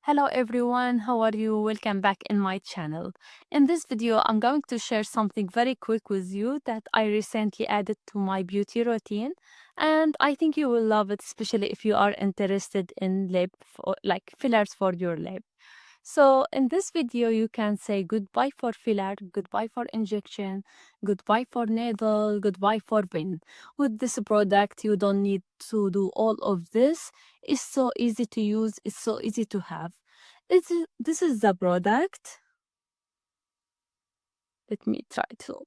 Hello everyone, how are you? Welcome back in my channel. In this video, I'm going to share something very quick with you that I recently added to my beauty routine, and I think you will love it, especially if you are interested in like fillers for your lip. So in this video, you can say goodbye for filler, goodbye for injection, goodbye for needle, goodbye for pin. With this product, you don't need to do all of this. It's so easy to use, it's so easy to have. This is the product. Let me try to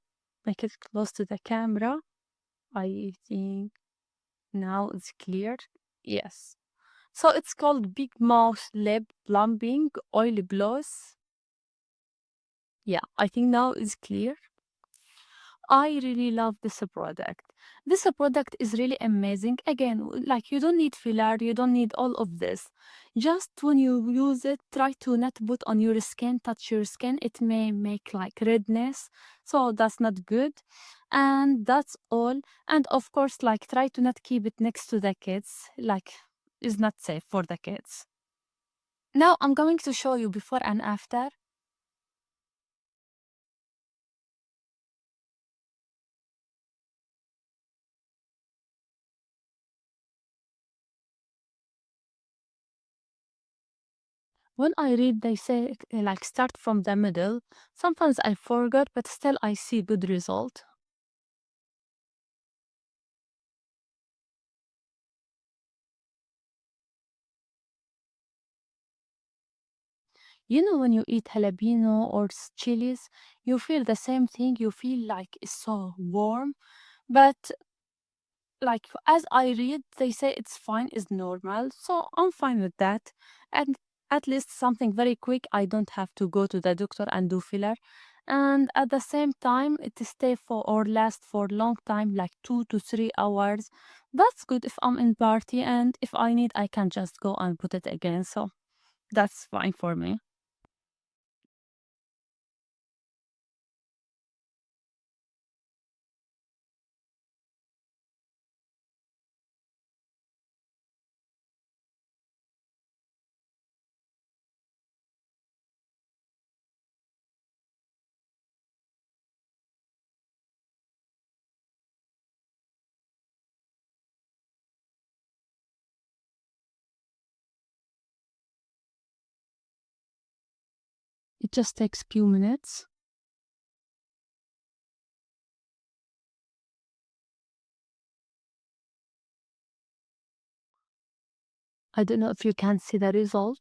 make it close to the camera. I think now it's clear. Yes. So it's called Big Mouth Lip Plumping Oil Gloss. Yeah, I think now it's clear. I really love this product. This product is really amazing. Again, like you don't need filler, you don't need all of this. Just when you use it, try to not put on your skin, touch your skin. It may make like redness, so that's not good. And that's all. And of course, like try to not keep it next to the kids. Like, is not safe for the kids. Now I'm going to show you before and after. When I read, they say like start from the middle. Sometimes I forget, but still I see good result. You know, when you eat jalapeno or chilies, you feel the same thing. You feel like it's so warm, but like as I read, they say it's fine, is normal. So I'm fine with that. And at least something very quick. I don't have to go to the doctor and do filler. And at the same time, it stay for or last for long time, like 2 to 3 hours. That's good if I'm in party, and if I need, I can just go and put it again. So that's fine for me. It just takes few minutes. I don't know if you can see the result.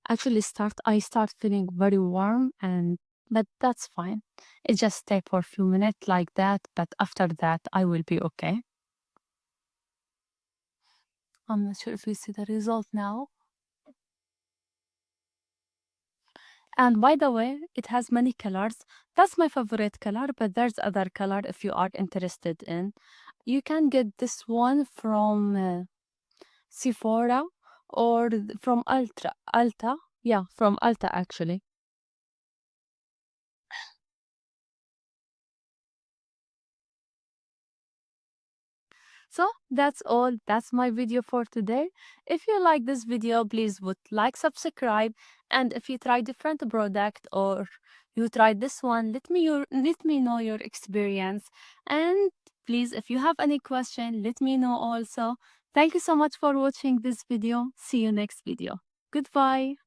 Actually, I start feeling very warm, and but that's fine. It just stay for a few minutes like that, but after that I will be okay. I'm not sure if you see the result now. And by the way, it has many colors. That's my favorite color, but there's other color if you are interested in. You can get this one from Sephora or from Alta. Yeah, from Alta actually. So that's all. That's my video for today. If you like this video, please would like, subscribe, and if you try different product or you tried this one, let me know your experience. And please, if you have any question, let me know also. Thank you so much for watching this video. See you next video. Goodbye.